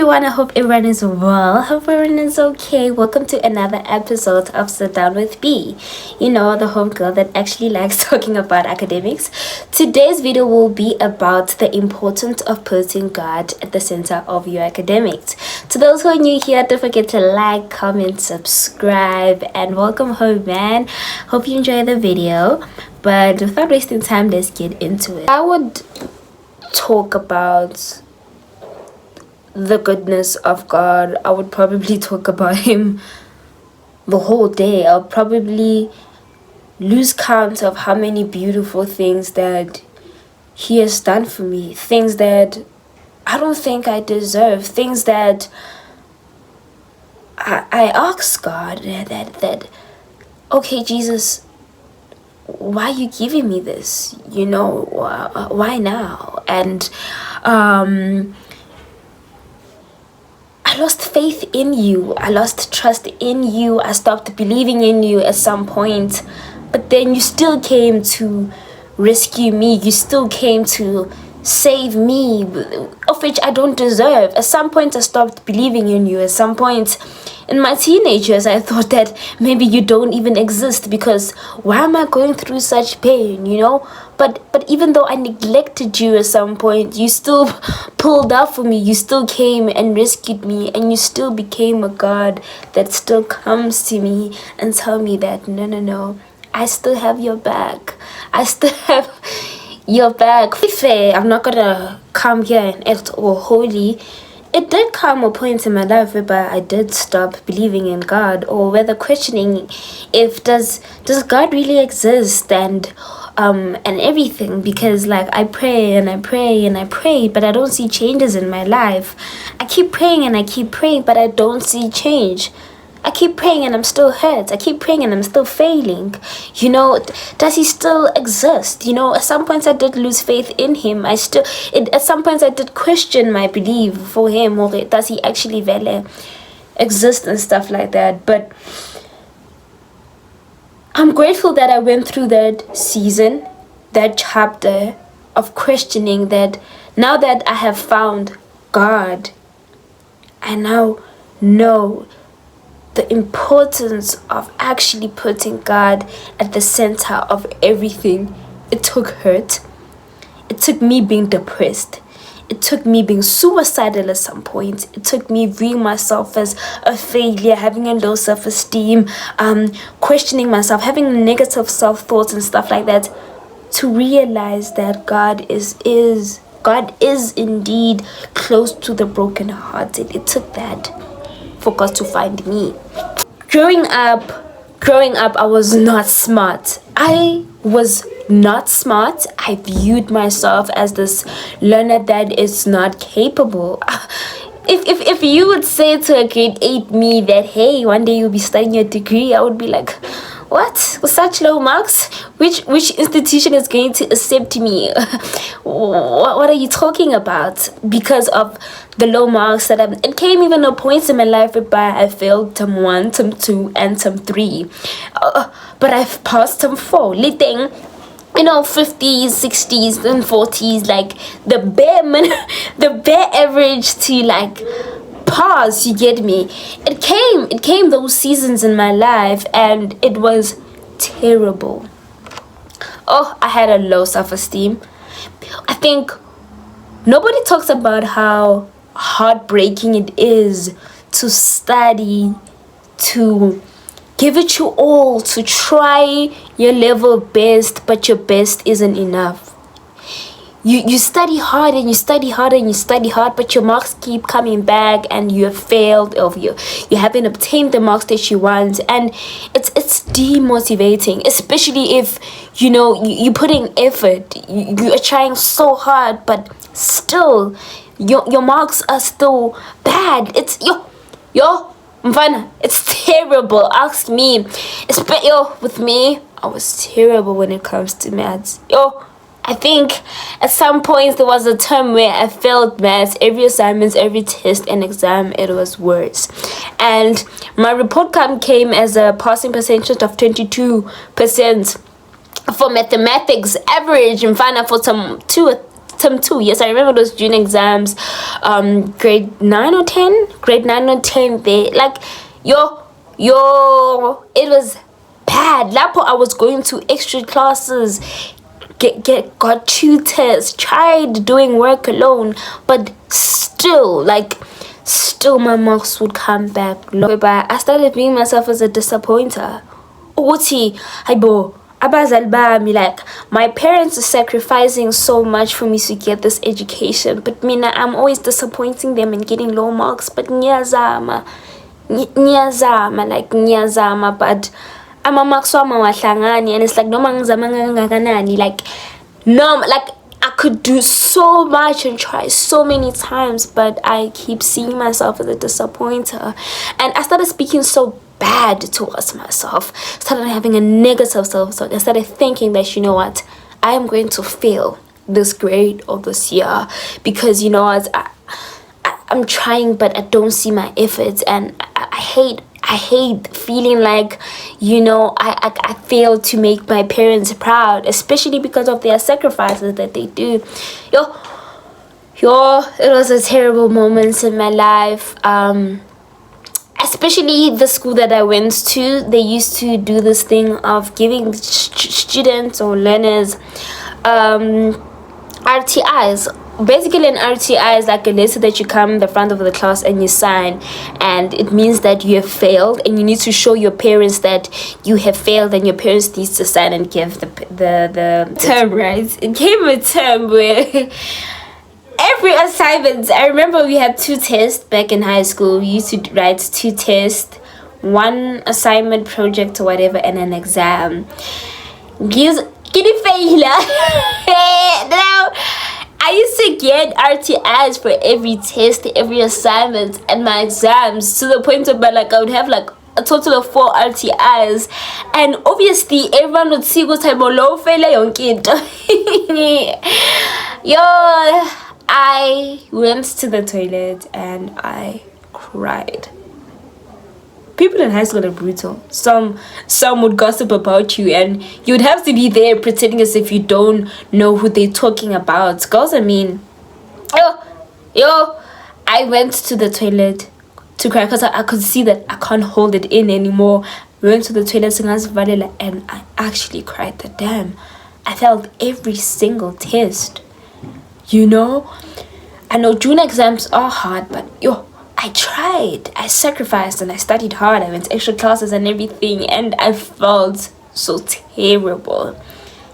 everyone, I hope everyone is well. I hope everyone is okay. Welcome to another episode of Sit Down with B. You know, the homegirl that actually likes talking about academics. Today's video will be about the importance of putting God at the center of your academics. To those who are new here, don't forget to like, comment, subscribe, and welcome home, man. Hope you enjoy the video. But without wasting time, let's get into it. I would talk about the goodness of God. I would probably talk about him the whole day. I'll probably lose count of how many beautiful things that he has done for me, things that I don't think I deserve, things that I ask God that okay, Jesus, why are you giving me this? You know, why now? And I lost faith in you. I lost trust in you. I stopped believing in you at some point. But then you still came to rescue me. You still came to save me, of which I don't deserve. At some point, I stopped believing in you. At some point, in my teenage years, I thought that maybe you don't even exist, because why am I going through such pain, you know? But even though I neglected you at some point, you still pulled up for me. You still came and rescued me, and you still became a God that still comes to me and tell me that no, I still have your back. I still have your back. To be fair, I'm not gonna come here and act all holy. It did come a point in my life where I did stop believing in God, or whether questioning if does God really exist and everything, because like I pray and I pray and I pray, but I don't see changes in my life. I keep praying and I keep praying, but I don't see change. I keep praying and I'm still hurt. I keep praying and I'm still failing. You know, does he still exist? You know, at some points I did lose faith in him. At some points I did question my belief for him. Or does he actually really exist and stuff like that? But I'm grateful that I went through that season, that chapter of questioning, that now that I have found God, I now know the importance of actually putting God at the center of everything. It took hurt. It took me being depressed. It took me being suicidal at some point. It took me viewing myself as a failure, having a low self-esteem, questioning myself, having negative self-thoughts and stuff like that, to realize that God is indeed close to the brokenhearted. It took that for God to find me. Growing up, I was not smart. I viewed myself as this learner that is not capable. If you would say to a grade 8 me that, hey, one day you'll be studying your degree, I would be like, what? With such low marks? Which institution is going to accept me? What are you talking about? Because of the low marks that it came even a point in my life where I failed term 1, term 2, and term 3. But I've passed term 4. Leading, 50s, 60s, and 40s, like the bare average to like pass, you get me? It came those seasons in my life, and it was terrible. I had a low self-esteem. I think nobody talks about how heartbreaking it is to study, to give it your all, to try your level best, but your best isn't enough. You study hard and you study hard and you study hard, but your marks keep coming back and you have failed, or you haven't obtained the marks that you want, and it's demotivating, especially if you put in effort, you are trying so hard, but still your marks are still bad. It's Mfana, it's terrible. Ask me. With me, I was terrible when it comes to maths. I think at some points there was a time where I failed maths. Every assignment, every test and exam, it was worse. And my report card came as a passing percentage of 22% for mathematics, average, and final for some term 2. Yes, I remember those June exams. Grade 9 or 10. Grade 9 or 10. They like it was bad. Lapo, I was going to extra classes, got tutors, tried doing work alone, but still my marks would come back low. But I started being myself as a disappointer. Uthi, hayibo, abazali bami, like my parents are sacrificing so much for me to get this education, but mina, I'm always disappointing them and getting low marks. But nyazama, but I'm a marks and it's like no mangi like no, like I could do so much and try so many times, but I keep seeing myself as a disappointer, and I started speaking so bad towards myself, started having a negative self-talk. I started thinking that, you know what, I am going to fail this grade or this year because, you know what, I'm trying but I don't see my efforts, and I hate feeling like, you know, I failed to make my parents proud, especially because of their sacrifices that they do. Yo, it was a terrible moment in my life. Especially the school that I went to, they used to do this thing of giving students or learners RTIs. Basically, an RTI is like a letter that you come in the front of the class and you sign, and it means that you have failed, and you need to show your parents that you have failed, and your parents need to sign and give the term, right? It came a term where every assignment, I remember we had 2 tests back in high school. We used to write 2 tests, 1 assignment, project or whatever, and an exam. Now, I used to get RTIs for every test, every assignment, and my exams, to the point where like I would have like a total of 4 RTIs, and obviously everyone would see what type of low failure young kid. Yo, I went to the toilet and I cried. People in high school are brutal. Some would gossip about you, and you'd have to be there pretending as if you don't know who they're talking about. Girls, I mean, yo, I went to the toilet to cry because I could see that I can't hold it in anymore. I went to the toilet and I actually cried. The damn, I failed every single test. You know, I know June exams are hard, but yo, I tried, I sacrificed, and I studied hard. I went to extra classes and everything, and I felt so terrible,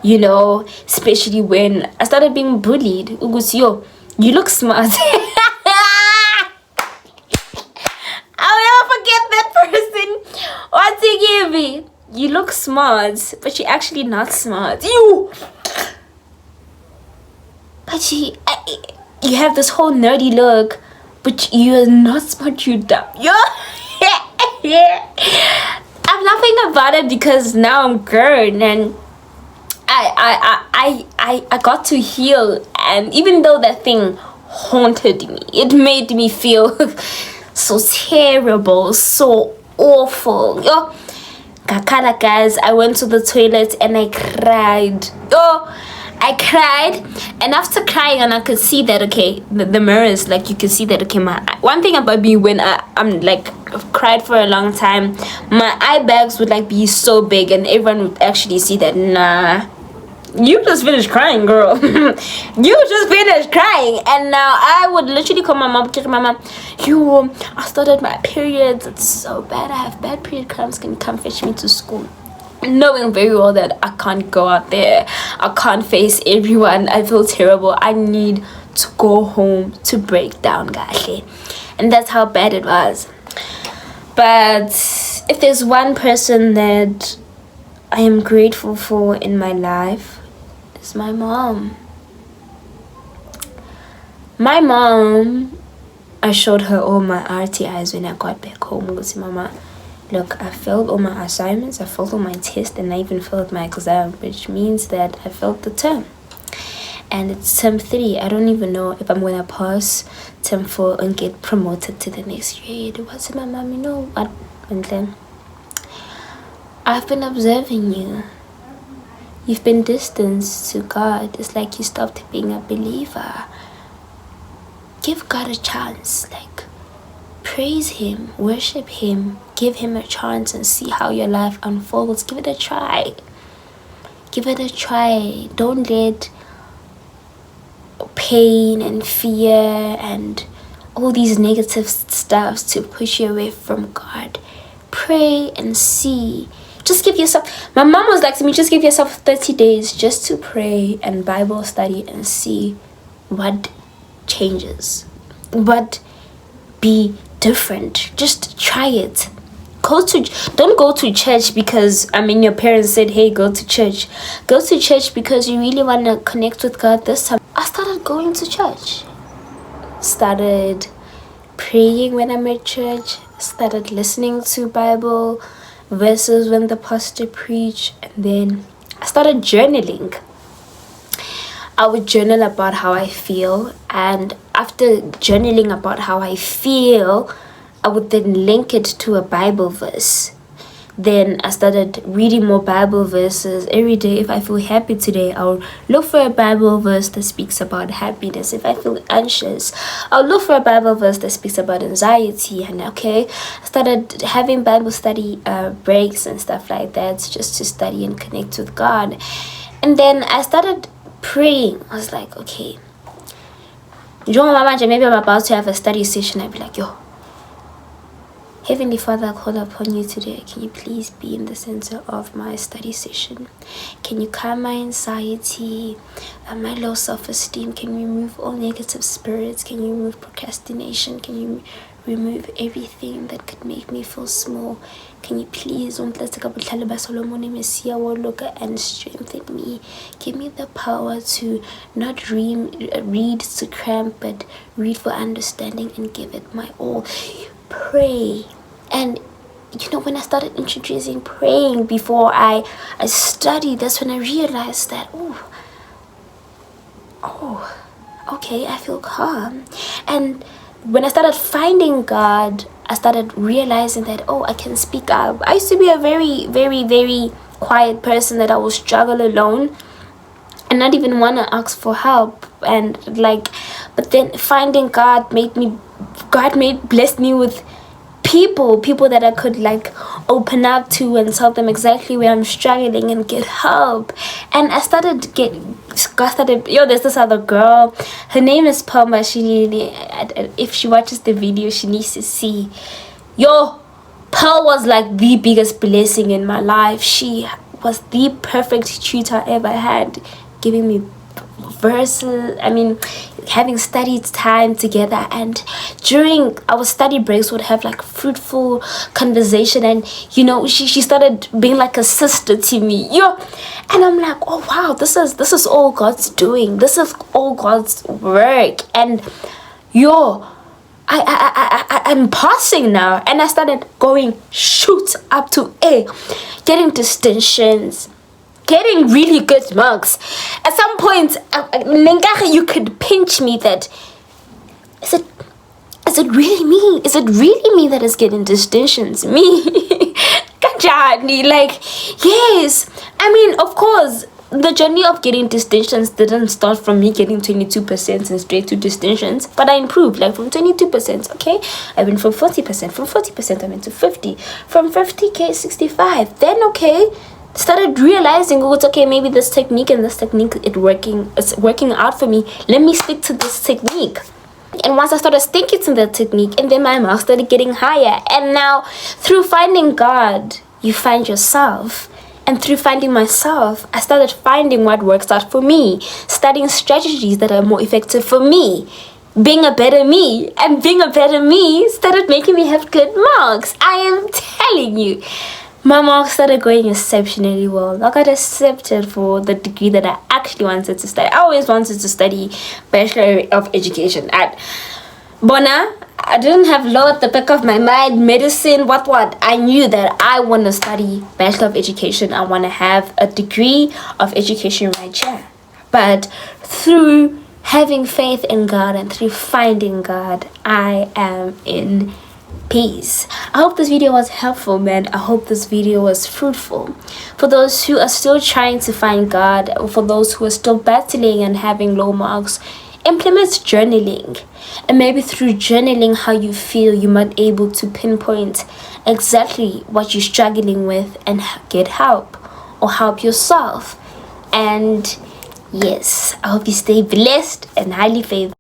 you know, especially when I started being bullied. Yo, you look smart. I'll never forget that person. What's he give me? You look smart, but you're actually not smart. You. But you have this whole nerdy look, but you're not smart, you dumb. Yeah. I'm laughing about it because now I'm grown, and I got to heal, and even though that thing haunted me, it made me feel so terrible, so awful. Yo, Kakala guys, I went to the toilet and I cried. I cried, and after crying, and I could see that, okay, the mirrors, like, you can see that, okay, one thing about me when I'm like, I've cried for a long time, my eye bags would like be so big, and everyone would actually see that, nah, you just finished crying, girl. You just finished crying. And now I would literally call my mom, I started my periods, it's so bad, I have bad period cramps, can you come fetch me to school? Knowing very well that I can't go out there, I can't face everyone, I feel terrible, I need to go home to break down, guys. And that's how bad it was. But if there's one person that I am grateful for in my life, it's my mom. My mom, I showed her all my RTIs when I got back home. I said, Mama, look, I failed all my assignments, I failed all my tests, and I even failed my exam, which means that I failed the term. And it's term 3. I don't even know if I'm going to pass term 4 and get promoted to the next grade. What said my mom? You know what? And then, I've been observing you. you've been distanced to God. It's like you stopped being a believer. Give God a chance. Like, praise Him, worship Him, give Him a chance and see how your life unfolds. Give it a try. Give it a try. Don't let pain and fear and all these negative stuff to push you away from God. Pray and see. Just give yourself, my mom was like to me, just give yourself 30 days just to pray and Bible study and see what changes, what be different. Just try it. Don't go to church because your parents said, hey, go to church. Go to church because you really want to connect with God this time. I started going to church, started praying when I'm at church, started listening to Bible verses when the pastor preached, and then I started journaling. I would journal about how I feel, and after journaling about how I feel, I would then link it to a Bible verse. Then I started reading more Bible verses every day. If I feel happy today, I'll look for a Bible verse that speaks about happiness. If I feel anxious, I'll look for a Bible verse that speaks about anxiety. And I started having Bible study breaks and stuff like that, just to study and connect with God. And then I started praying. I was like, okay, maybe I'm about to have a study session. I'd be like, yo, Heavenly Father, I call upon you today. Can you please be in the center of my study session? Can you calm my anxiety, my low self-esteem? Can you remove all negative spirits? Can you remove procrastination? Can you remove everything that could make me feel small? Can you please and strengthen me? Give me the power to not read to cramp, but read for understanding and give it my all. Pray. And when I started introducing praying before I studied, that's when I realized that okay, I feel calm. And when I started finding God, I started realizing that I can speak up. I used to be a very, very, very quiet person, that I would struggle alone and not even want to ask for help. And but then finding God blessed me with people that I could open up to and tell them exactly where I'm struggling and get help. And I started there's this other girl, her name is Palma. If she watches the video, she needs to see. Pearl was the biggest blessing in my life. She was the perfect tutor I ever had, giving me verses, having study time together, and during our study breaks would have fruitful conversation, and she started being like a sister to me, and I'm like, oh wow, this is all God's doing, this is all God's work. And I'm passing now, and I started going shoot up to A, getting distinctions, getting really good marks. At some point, you could pinch me that, is it really me? Is it really me that is getting distinctions? Me? Kajani, yes. Of course, the journey of getting distinctions didn't start from me getting 22% and straight to distinctions, but I improved, from 22%, okay? I went from 40%, from 40% I went to 50, from 50K, 65, then okay, started realizing, maybe this technique it's working out for me. Let me stick to this technique. And once I started sticking to that technique, and then my marks started getting higher. And now, through finding God, you find yourself. And through finding myself, I started finding what works out for me, studying strategies that are more effective for me, being a better me. And being a better me started making me have good marks. I am telling you. My marks started going exceptionally well. I got accepted for the degree that I actually wanted to study. I always wanted to study Bachelor of Education at Bona. I didn't have law at the back of my mind, medicine, what. I knew that I want to study Bachelor of Education. I want to have a degree of education right here. But through having faith in God and through finding God, I am in Peace. I hope this video was helpful, man. I hope this video was fruitful. For those who are still trying to find God, or for those who are still battling and having low marks, implement journaling. And maybe through journaling how you feel, you might be able to pinpoint exactly what you're struggling with and get help or help yourself. And yes, I hope you stay blessed and highly favored.